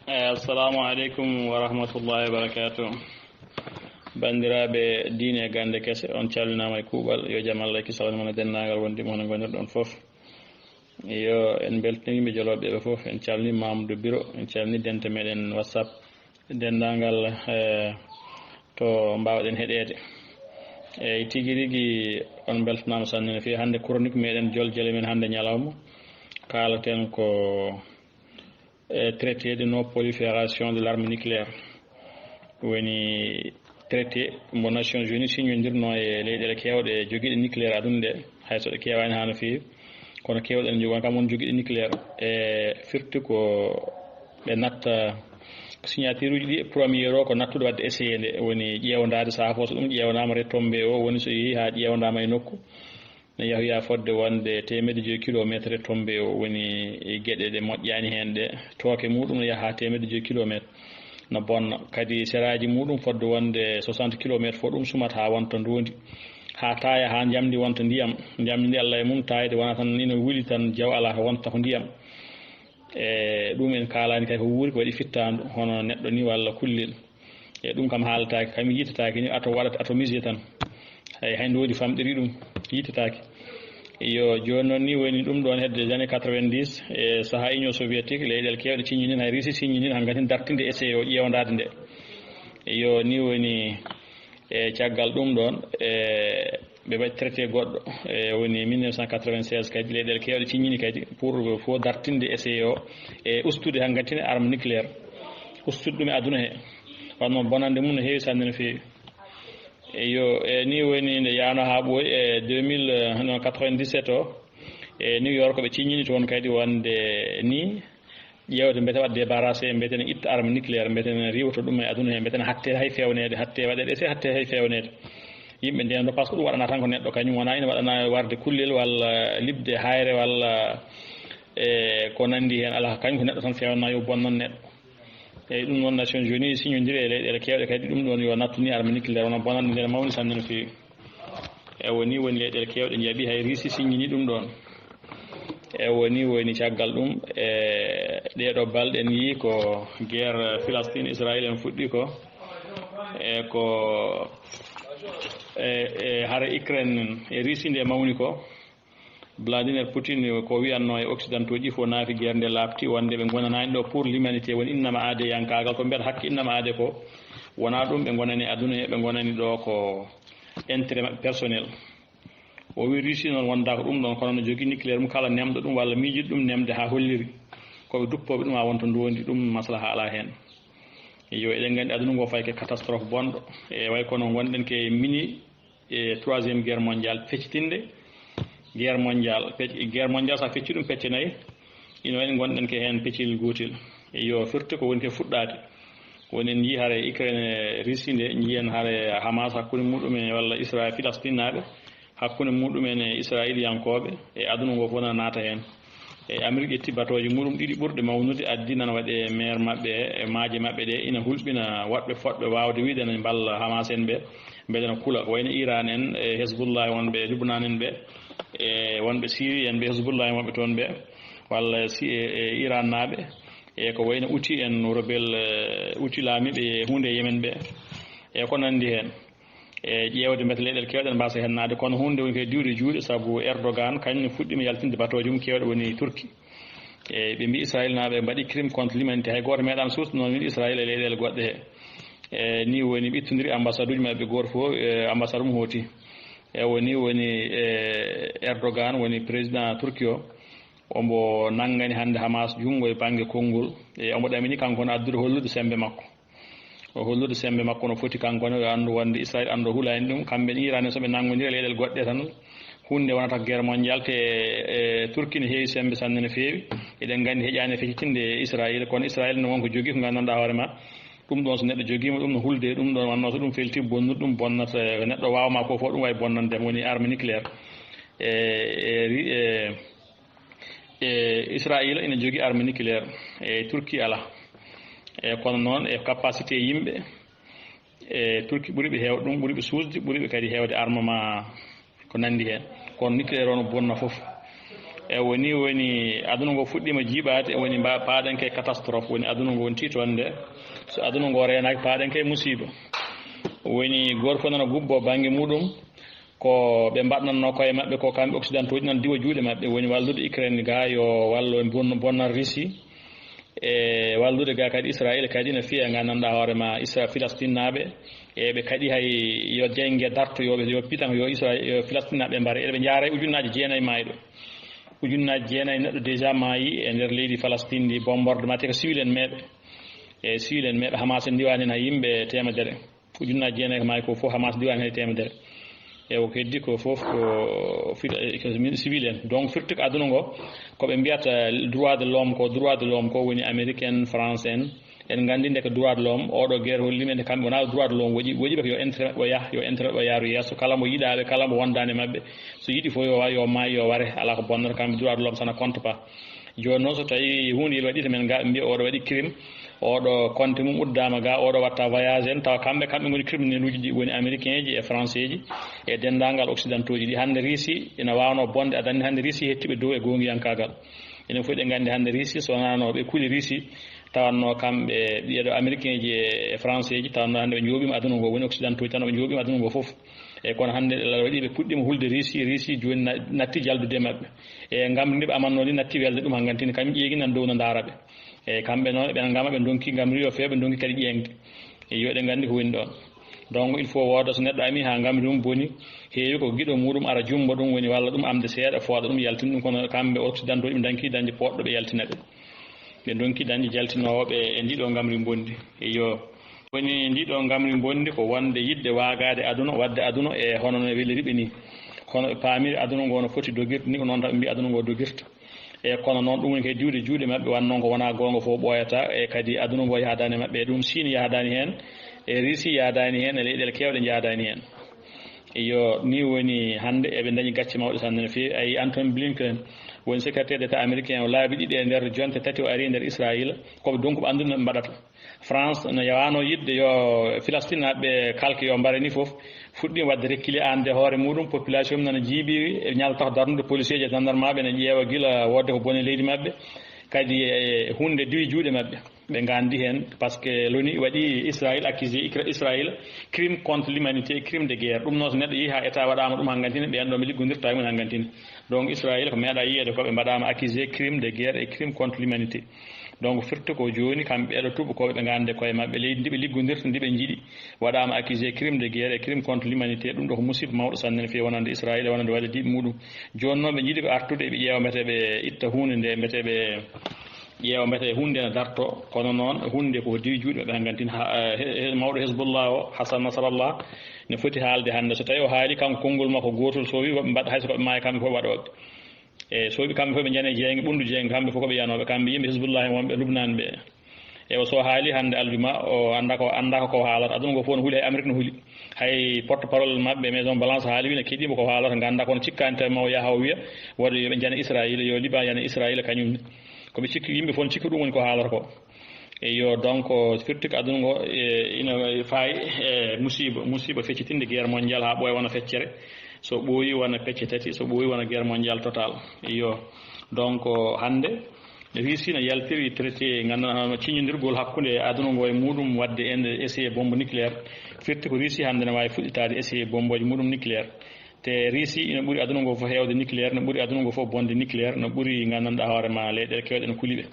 assalamu aleykum wa rahmatullahi wa barakatuh. Bandiraɓe diine gande kese on calminama e kuuɓal yo jaam Allah kisawne moon e dennagal wonde moon gonirɗon foof. Yo en beltinimɓe joloɓe ɓe foof, en calni Mamadou Biro, en calni dente meɗen WhatsApp dendagal to mbawɗen heɗede. Eyyi tigui rigui on beltanama sanne no fewi. Hande chronique meɗen joljole men hande ñalawma kalaten ko traité de non prolifération de l'arme nucléaire, woni traité mo Nations Unies signodirno e leyɗele kewɗe joguiɗe nucléaire aduna nde, hayso ɗe kewani ha no fewi kono kewɗen jogon kam won joguiɗe nucléaire. E firti ko ɓe natta signature uji ɗi premier o ko nattude wadde essayé nde, woni ƴewdade saha fo so ɗum ƴewnama retombé o woni so yeehi ha ƴewdama e nokku ne yahoya fodde wonde 1.5 kilométre retombé o woni gueɗe ɗe moƴƴani hen ɗe, tooke muɗum ne yaaha 1.5 kilométre no bonna, kadi seraji muɗum fodde wonde 60 kilométre fo ɗum sumata ha wonta ndondi ha taaya ha jamdi wonta ndiyam. Jamdi ndi Allah e mum taayde wona tan ina wuli tan jaw ala ko wonta ko ndiyam. E ɗum en kalani kay ko wuuri ko waɗi fittandu hono neɗɗo ni walla kullel. E ɗum kam haalatake, kam yitatake ni ato waɗata atomisé tan, hay ndodi famɗiri ɗum yitatake. Yo joni noon ni woni ɗum ɗon hedde des années 90 e saaha Union soviétique leyɗele kewɗe ciññinin, hay Russie ciññinin han gati dartinde essayé o ƴewdade nde. Yo ni woni e caggal ɗum ɗon ɓe waɗi traité goɗɗo woni 1996 kadi leyɗele kewɗe ciññini kadi pour fo dartinde essayé o e ustude han gantine arme nucléaire, ustude ɗum e aduna he, wanno bonande mum no heewi sanne no feewi. Yo ni woni nde yano ha ɓooyi e 97 o e New York ɓe ciññini toon kadi wonde ni ƴewde mbete wadde débarrassé mbeten itta arme nucléaire, mbeten riwto ɗum e aduna he, mbeten hatte hay fewnede, hatte waɗede essayé, hatte hay fewnede yimɓe ndendo par ce que ɗum waɗana tan ko neɗɗo kañum wona ina waɗana warde kullel walla libde hayre walla ko nandi hen, ala kañum ko neɗɗo tan fewnana yo bonnon neɗɗo. Eyyi ɗum noon Nations Unies signodiri e leyɗele kewɗe kadi ɗum ɗon yo nattuni arme nucléaire wona bonande nde mawni sanne no fewi. E woni leyɗele kewɗe jaaɓi hay Russie signini ɗum ɗon. E woni caggal ɗum ɗeɗo balɗe en yii ko guerre Palestine Israël en fuɗɗi ko e ko hare Ukraine e Russie nde mawni ko Vladimir Poutine ko wiyanno e occidentaux ji fo naafi guerre nde laabti wonde ɓe gonanani ɗo pour l'humanité, woni innama aade yankagal ko mbiyata hakke innama aade ko wona ɗum, ɓe gonani aduna he, ɓe gonani ɗo ko intérêt personnel. O wi Russie noon wonda ko ɗum ɗon kono no jogui nucléaire mum kala nemɗo ɗum walla miijiɗo ɗum nemde ha holliri koɓe duppoɓe ɗum ha wonta ndondi, ɗum maslaha ala hen. Yo eɗen gandi aduna ngo fay ke catastrophe bonɗo e way kono gonɗen ke mini e 3e guerre mondiale feccitinde guerre mondiale sa fecci ɗum pecce nayyi, ino waɗi gonɗen ke hen peccel gotel. Yo firti ko woni ke fuɗɗade woni en jii haare Ukraine e Russie nde, jiihen haare Hamas hakkude muɗumen walla Israël Palestine naɓe hakkude muɗumen e israéliyankoɓe e aduna ngo fof nana naata hen. E Amérique ƴetti batoji muɗum ɗiɗi ɓurɗe mawnude addi nana waɗe maire mabɓe e maaje mabɓe ɗe ina hulɓina waɗɓe foɗɓe wawde wiide ene balla Hamas en ɓe mbeɗena kula, ko wayno Iran en e Hezbollah wonɓe Libanon en ɓe e wonɓe Syrie en ɓe Hezbollah en wonɓe toon ɓe walla Iran naɓe e ko wayno Houthi en rebelle Houthi laamiɓe e hunde Yemen ɓe e ko nandi hen. E ƴewde mbete leyɗele kewɗe mbasa hennade kono hunde woni koye diwde juuɗe, saabu Erdogan kañum fuɗɗima yaltinde batoji mum kewɗe woni Turquie. E ɓe mbi Israël naɓe mbaɗi crime contre l'humanité, hay goto meeɗan suusto noon wiide Israël e leyɗele goɗɗe he. E ni woni ɓittodiri ambassade uji mabɓe goto fof ambassade mum hooti. E woni Erdogan woni président Turquie o ombo nanggani hande Hamas jungo e banggue konngol e omo ɗamini kanko no addude hollude sembe makko, o hollude sembe makko no foti kankone yo andu wonde Israël andu hulani ɗum. Kamɓe Iran soɓe nangodiri leyɗele goɗɗe tan hunde wonata guerre mondiale te Turquie ne heewi sembe sanne no feewi. Eɗen gandi heƴani feccitinde Israël, kono Israël ne wonko jogui ko gandanɗa hoore ma ɗum ɗon so neɗɗo joguima ɗum no hulde ɗum ɗon wanno so ɗum felti bonnude ɗum bonnata neɗɗo wawma ko fof ɗum way bonnande woni arme nucléaire. Israël ina jogui arme nucléaire e Turquie ala. E kono noon e capacité yimɓe e Turquie ɓuuri ɓe heewde ɗum, ɓuuri ɓe suusde, ɓuuri ɓe kadi heewde armement ko nandi hen, kono nucléaire o no bonna fof. e woni aduna ngo fuɗɗima jiiɓade e woni paaɗenke catastrophe woni aduna ngo woni tiitonde so aduna ngo renaki paaɗenke musiba woni goto fof nana gubbo banggue muɗum ko ɓe mbaɗnanno koye maɓɓe ko kamɓe occidentaux ji nan diwa juuɗe maɓɓe woni wallude Ukraine ga yo wallo bonna Russie e wallude ga kadi Israël kadi ne fiya gandanɗa hoorema Philistine naɓe e ɓe kadi hay yo jeygue darto yo pitan yo Philistine naɓe mbara eɓe jaara ujunnaji jeenayyi maayi ɗo ujunnaji jeenayyi neɗɗo déjà maayi e nder leydi Palestine ndi bombardement te ko civil en meɓe e civil en meɓe Hamas en diwani hen ha yimɓe temedere ujunnaji jeenayyi ko maayi ko foof Hamas diwani hen temedere e ko heddi ko fof ko civil en donc firti ko aduna ngo koɓe mbiyata droit de l'homme ko woni américaine France en gandi nde ko droit de l'homme oɗo guerre hollimi nde kamɓe wona droit de l'homme woƴi ɓe ko yo intérêt o yaha yo intérêt o yaaru yesso kala mo yiɗaɓe kala mo wondani mabɓe so yiiɗi fof yo maayi yo ware ala ko bonnata kamɓe droit de l'homme ça ne compte pas joni noon so tawi hunde yel waɗi to men ga ɓe mbiya oɗo waɗi crime oɗo compte mum uddama ga oɗo watta voyage en tawa kamɓe goni criminel uji ɗi woni américain ji e français ji e dendagal occidentaux ji ɗi hande Russie ina wawno bonde aɗa andi hande Russie hettiɓe dow e gongiyankagal enen fof ɗe gandi hande Russie so wonano ɓe kuuli Russie tawanno kamɓe ɓiyeɗo américain ji e français ji tawanno hande ɓe jooɓima aduna ngo woni occidentaux ji tan ɓe jooɓima aduna ngo foof e kono hande Allah waɗi ɓe puɗɗima hulde Russie joni natti jaldude maɓɓe e gamri ɓe amanno ni natti welde ɗum hankkantini kañum ƴeegui nan dow no daara ɓe e kamɓe noon ɓen gama ɓe donki gamri yo few ɓe donki kadi ƴeŋde e yo ɗe gandi ko woni ɗon donc il faut wooda so neɗɗo ami ha gamri ɗum boni heewi ko guiɗo muɗum ara jumba ɗum woni walla ɗum amde seeɗa fooɗa ɗum yaltina ɗum kono kamɓe occidentaux ɓe danki dañde poɗɗo ɓe yaltina ɓe donki dañde jaltinoɓe e ndiɗo gamri bondi yo woni ndiɗo gamri bondi ko wonde yidde wagade aduna wadde aduna e hono no weliriɓe ni kono ɓe paamiri aduna ngo no foti dogirde ni ko noon tan ɓe mbi aduna ngo dogirta e kono noon ɗum woni kadi diwde juuɗe maɓɓe wannoon ko wona gonga fof ɓooyata e kadi aduna ngo yahdani maɓɓe e ɗum Chine yahdani hen e Russie yahdani hen e leyɗele kewɗe jahdani hen yo ni woni hande eɓe dañi gacce mawɗe tan no fewi ayi Anthony Blinken woni secrétaire d'état américain o laabi ɗiɗi e nder jonte tati o ari e nder Israël koɓe donc ɓe andude no ɓe mbaɗata France no yawano yidde yo Philistine naɓe kalke yo mbare ni foof fuɗɗima wadde rekkili ande hoore muɗum population nana jiibi e ñalata darnude policier ji e gendarme maɓe ne ƴeewa guila wodde ko boni leydi maɓɓe kadi hunde diwi juuɗe maɓɓe ɓe gandi hen par ce que l'ONU waɗi Israël accusé Israël crime contre l'humanité crime de guerre ɗum noon so neɗɗo yeehi ha état waɗama ɗum hankkantine ɓen ɗo ɓe liggodirta e mum hankkantine donc Israël ko meeɗa yiyede koɓe mbaɗama accusé crime de guerre et crime contre l'humanité donc firti ko joni kamɓe ɓeɗo tubakoɓe ɓe gande koye mabɓe leydi ndi ɓe liggodirta ndi ɓe jiiɗi waɗama accusé crime de guerre et crime contre l'humanité ɗum ɗo ko musiba mawɗo sanne no fewi wonande Israël wonande waɗa diɓe muɗum joni noon ɓe jiiɗi ko artude eɓe ƴeewa mbete ɓe itta hunde nde mbete ɓe ƴeewa mbete hunde ne darto kono noon hunde ko diwi juuɗe ɓe hankkantine mawɗo Hezbollah o Hassan Nasrallah ne foti haalde hande so tawi o haali kanko konngol makko gotol so wi woɓe mbaɗa hayso koɓe maayi kamɓe fof waɗoɓe e so wi kamɓe fof ɓe jane jeeyge ɓundu jeeyge kamɓe fof koɓe yanoɓe kamɓe yimɓe Hezbollah wonɓe Lubnan ɓe e so haali hande alduma o anda ko haalata aduna ngo fof no huuli hay Amérique no huuli hay porte parole mabɓe maison balance haali wi ne keeɗima ko haalata ganda kono cikkani tawi ma o yaha o wiya woda yoɓe jane Israël yo Liban yana Israël kañumne koɓe cikki yimɓe fof ne cikki ɗum woni ko haalata ko yo donc firti ko aduna ngo ina faayi e musiba feccitinde guerre mondial ha ɓooya wona feccere so ɓooyi wona pecce tati so ɓooyi wona guerre mondial total yo donc hande Russie ne yaltiri traité ganduɗa ciñodirgol hakkude aduna ngo e muɗum wadde en essayé bombe nucléaire firti ko Russie hande ne wawi fuɗɗitade essayé bomboji muɗum nucléaire te Russie ina ɓuuri aduna ngo fof hewde nucléaire no ɓuuri aduna ngo fof bonde nucléaire no ɓuuri gandanɗa hoorema leyɗele kewɗe no kuuliɓe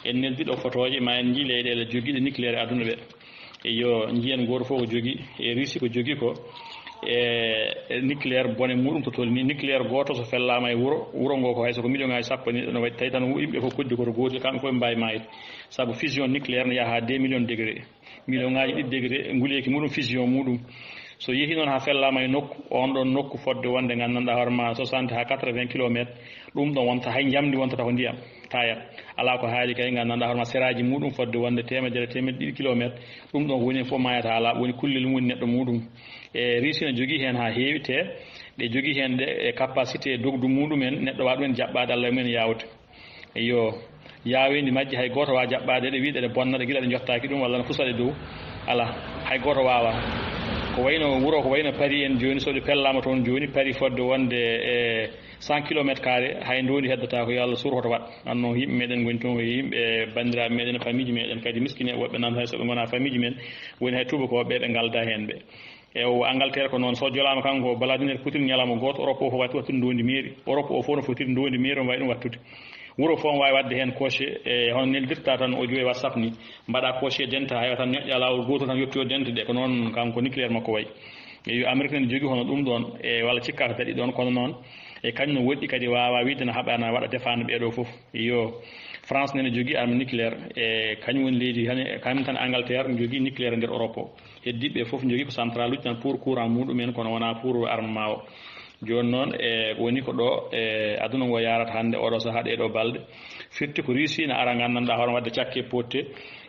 en neldiɗo photoje ma en jii leyɗele joguiɗe nucléaire e aduna ɓe yo jiyen goto fof ko jogui e Russie ko jogui ko e nucléaire bone muɗum to tolni nucléaire goto so fellama e wuro ngo ko hayso ko million ngaji sappo ni no waɗi tawi tan yimɓe fof koddi koto gotel kamɓe fof ɓe mbawi mayde saabu fusion nucléaire ne yaaha ha 2 millions degré million ngaji ɗiɗi degré nguleyki muɗum fusion muɗum so yeehi noon ha fellama e nokku on ɗon nokku fodde wonde gandanɗa hoorema 60 ha 80 kilométre ɗum ɗon wonta hay jamdi wontata ko ndiyam tayat ala ko haali kay gandanɗa hoorema séraji muɗum fodde wonde temedere ɗiɗi kilométre ɗum ɗon woni fof mayata ala woni kullel mum neɗɗo muɗum e Russie ne jogui hen ha heewi te ɗe jogui hen ɗe e capacité dogdu muɗumen neɗɗo wawa ɗumen jaɓɓade Allah mumen yawde yo yaawendi majji hay goto wawa jaɓɓade ɗe wiiɗe ɗe bonna ɗe guila ɗe jottaki ɗum walla ne pusaɗe dow ala hay goto wawa ko wayno wuro ko wayno Paris en joni so de pellama toon joni Paris fodde wonde 100 km carré hay ndondi heddata ko yo Allah surhoto wat anno yimɓe meɗen goni toon ko yimɓe bandiraɓe meɗen famille meɗen kadi miskine woɓɓe nan hay so ɓe gona famille men woni hay tubakoɓe ɓe galda hen ɓe o Angleterre ko noon so jolama kanko baladiner fotiri ñalama goto Europe o fof watti wattude ndondi mairie Europe o fof no fotiri ndondi mairie on wawi ɗum wattude wuro fof wawi wadde hen coché e hono neldirta tan o joyi WhatsApp ni mbaɗa coché denta hay tan ñoƴƴa lawol goto tan yetti o dente de ko noon kanko nucléaire makko wayi yo Amérique ne jogui hono ɗum ɗon e walla cikka ko daɗi ɗon kono noon e kañum no woɗɗi kadi wawa wiide no haɓana waɗa défendre ɓeɗo foof yo France nene jogui arme nucléaire e kañum woni leydi kañum tan Angleterre ne jogui nucléaire nder Europe o heddiɓe foof jogui ko central uji tan pour courant muɗumen kono wona pour armement o joni noon e woni ko ɗo e aduna ngo yarata hande oɗo saaha ɗeɗo balɗe firti ko Russie ne ara gandanɗa hono wadde cakke potte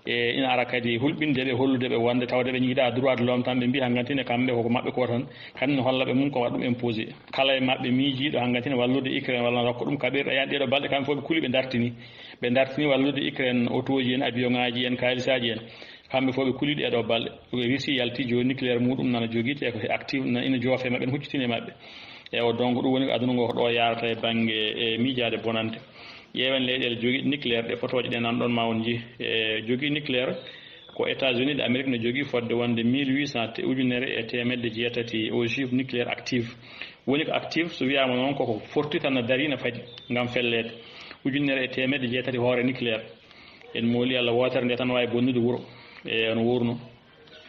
e ina ara kadi hulɓindeɓe holludeɓe wonde tawde ɓe jiiɗa droit de l'homme tan ɓe mbi hankkantine kamɓe koko mabɓe ko tan kamɓe hollaɓe mum ko waɗa ɗum imposé kala e mabɓe miijiɗo hankkantine wallude Ukraine walla rokka ɗum kaɓirɗe yani ɗeɗo balɗe kamɓe fof ɓe kuuli ɓe dartini wallude Ukraine auto ji en avion ngaji en kalisaji en kamɓe fof ɓe kuliɗe ɗeɗo balɗe Russie yalti joni nucléaire muɗum nana jogui te ko active ina joofe mabɓe ne huccitine mabɓe e o donc ɗum woni ko aduna ngo ko ɗo yarata e banggue e miijade bonande ƴeewen leyɗele jogui nucléaire ɗe photoje ɗe nan ɗon ma on jii e jogui nucléaire ko États-Unis de Amérique ne jogui fodde wonde 1800 ujunere e temedde jeetati ogive nucléaire active woni ko active so wiyama noon koko forti tan no dari no fadi gam fellede ujunere e temedde jeetati hoore nucléaire en mooli Allah wotere nde tan wawi bonnude wuuro e no wurno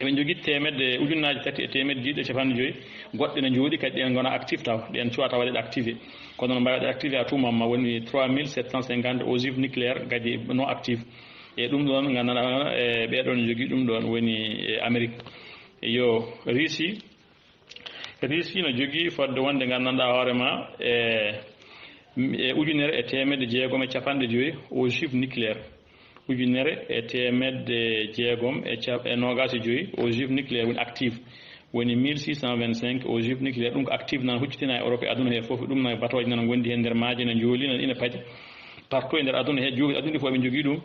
eɓe jogui temedde ujunnaji tati e temedde jiɗɗe capanɗe joyyi goɗɗe ne jooɗi kadi ɗen gona active taw ɗen cuwa taw waɗeɗe activé kono no mbawi waɗe activé à tout moment woni 3750 ogive nucléaire kadi non active e ɗum ɗon gandanɗa e ɓeɗon ne jogui ɗum ɗon woni Amérique yo Russie no jogui fodde wonde gandanɗa hoorema e ujunere e temedde jeegom e capanɗe joyyi ogive nucléaire ujunere e temedde jeegom e nogas e joyyi ogive nucléaire woni active woni 1625 ogive nucléaire ɗum ko active nan huccitina e Europe e aduna he foof ɗum no batoje nan gondi hen nder maaje ne jooli nan ina paaɗi partout e nder aduna he joofi aduna fof ɓe jogui ɗum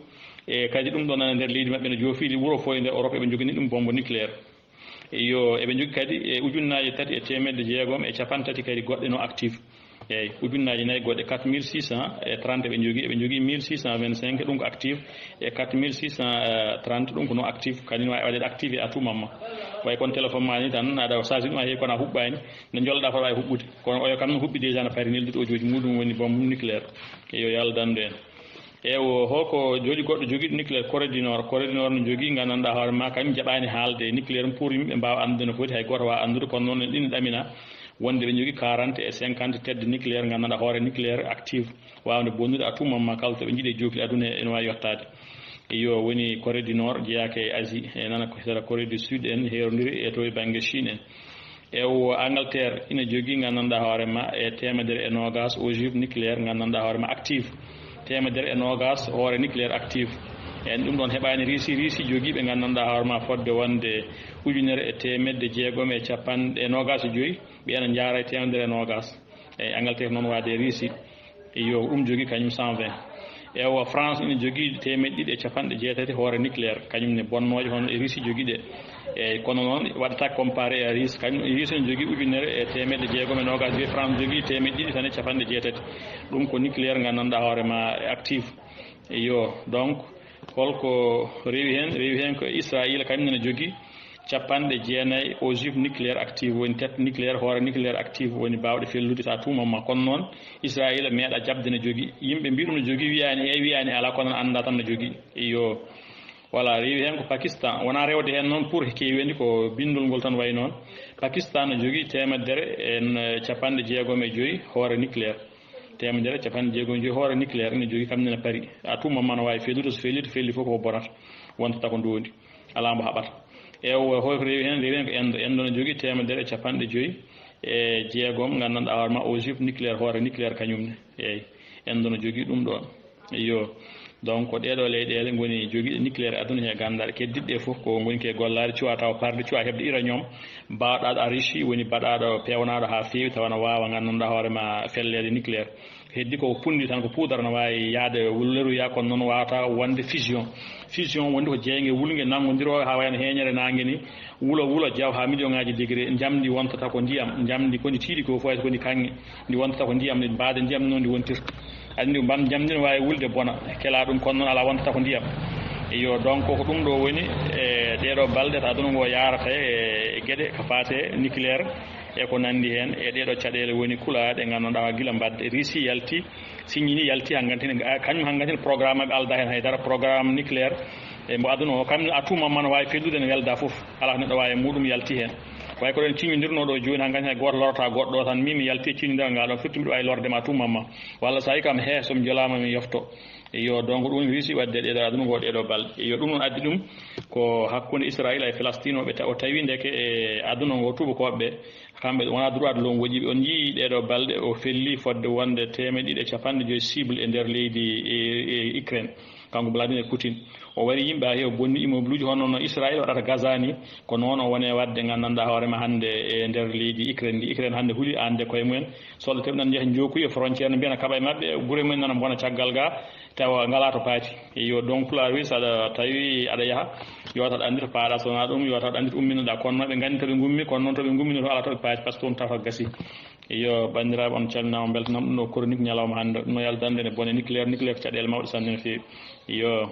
e kadi ɗum ɗon nana nder leydi mabɓe ne joofili wuro fof e nder Europe eɓe jogui ni ɗum bombe nucléaire yo eɓe jogui kadi e ujunnaji tati e temedde jeegom e capantati kadi goɗɗe no active eyyi ujunnaji nayyi goɗɗe 4630 eɓe jogui 1625 ɗum ko active e 4630 ɗum ko non active kadi wawi waɗede activé à tout moment way kono téléphone ma ni tan aɗa charge ɗum a heewi kono a huɓɓani nde jolɗa fota wawi huɓɓude kono oyo kam huɓɓi déjà no paari neldude ojoji muɗum woni bombe nucléaire yo yo Allah dandu en ewo holko jooɗi goɗɗo joguiɗo nucléaire Corée du Nord no jogui gandanɗa hoore ma kañum jaɓani haalde nucléaire pour yimɓe mbawa andude no foti hay goto wawa andude kono noon ɗin ɗamina wonde ɓe jogui 40 et 50 tedde nucléaire gandanɗa hoore nucléaire active wawde bonnude à tout moment kala to ɓe jiiɗe jokli aduna ene wawi yettade yo woni Corée du Nord jeeyaka e Asie e nana ko sera Corée du Sud en herodiri e to e banggue Chine en ewo Angleterre ina jogui gandanɗa hoorema e temedere e nogas ogive nucléaire gandanɗa hoorema active temedere e nogas hoore nucléaire active en ɗum ɗon heɓani Russie jogui ɓe gandanɗa hoorema fodde wonde ujunere e temedde jeegom e capanɗe e nogas e joyyi ɓeena jaara e temedere e nogas e Angleterre noon wade Russie yo ɗum jogui kañum 120 ewa France ina jogui temedde ɗiɗi e capanɗe jeetati hoore nucléaire kañum ne bonnoje hono e Russie jogui ɗe eyyi kono noon waɗata comparé e Russie kañum Russie ne jogui ujunere e temedde jeegom e nogas joyyi France jogui temedde ɗiɗi tan e capanɗe jeetati ɗum ko nucléaire gandanɗa hoorema active yo donc holko rewi hen ko Israël kañum ne jogui capanɗe jeenayyi ogive nucléaire active woni tête nucléaire hoore nucléaire active woni bawɗe fellude à tout moment kono noon Israël meeɗa jabde ne jogui yimɓe mbi ɗum ne jogui wiyani ala kono anda tan ne jogui yo voilà rewi hen ko Pakistan wona rewde hen noon pour kewendi ko bindol ngol tan way noon Pakistan ne jogui temedere en capanɗe jeegom e joyyi hoore nucléaire temedere capanɗe jeegom e joyyi hoore nucléaire ene jogui kamnene paari à tout moment no wawi fellude so felli fof ko bonata wonta ko ndondi ala mbo haɓata ewo holko rewi hen ko endo ne jogui temedere e capanɗe joyyi e jeegom gandanɗa hoorema ogive nucléaire hoore nucléaire kañumne eyyi endo ne jogui ɗum ɗon yo donc ɗeɗo leyɗele goni joguiɗe nucléaire aduna he gandaɗe keddiɗɗe foof ko goni ke gollade cuwa taw parde cuwa hebde uranium bawɗaɗo enrichi woni baɗaɗo pewnaɗo ha fewi tawa no wawa gandanɗa hoorema fellede nucléaire heddi ko pundi tan ko poudre no wawi yaade wulleru ya kon non wata wonde fusion wonde ko jeenge wulnge nangodiro ha wayno heñere nangue ni wulo jaw ha million ngaji degré jamdi wontata ko ndiyam jamdi koni tiiɗi ko fo koni kanŋe ndi wontata ko ndiyam ndi baade ndiyam noon ndi wontirta andi ban jamdi no wawi wulde bona kela ɗum kono noon ala wontata ko ndiyam yo donc ko ɗum ɗo woni e ɗeɗo balɗe to aduna ngo yarata e gueɗe ko fate nucléaire e ko nandi hen e ɗeɗo caɗele woni kulaɗe ganduɗa guila mbadde Russie yalti signini yalti hankkantine kañum hankkantine programme aɓe alda hen haydara programme nucléaire e mbo aduna o kam a tuma man wawi fellude ne welda foof ala neɗɗo wawi muɗum yalti hen way ko ɗen ciñodirno ɗo joni hankkadi hay goto lorata goɗɗo tan min mi yalti e ciñodiral ngal ɗon firti mbiɗo wawi lordema tumamma walla sa yi kam he somi jolama mi yofto yo donc ɗum wisi wadde ɗeɗo aduna ngo ɗeɗo balɗe yo ɗum noon addi ɗum ko hakkude Israël e Palestine oɓe o tawi ndeke e aduna ngo tubakoɓe kamɓe wona droit de l'homme woƴiɓe on yii ɗeɗo balɗe o felli fodde wonde 150 cible e nder leydi Ukraine kanko Vladimir Poutine o wari yimɓe ha heew bonni immeuble uji hono no Israël waɗata Gaza ni ko noon o wone wadde gandanɗa hoorema hannde e nder leydi Ukraine hannde huuli ande koye mumen solle teɓe nan jeeha jokuyi e frontiére ne mbiyana kaɓa e maɓɓe guure mumen nana bona caggal ga tawa ngala to paati yo donc pulaar wi saɗa tawi aɗa yaaha yo taɗa andi to paaɗa sowona ɗum yo taɗa andi to umminoɗa kono noon ɓe gandi toɓe gummi kono noon toɓe gummino to ala toɓe paati par ce que on tawa gasi yo bandiraɓe on calminama beltanam ɗum ɗo chronique ñalawma hannde no yaldande ne bone nucléaire ko caɗele mawɗe sanne no feewi yo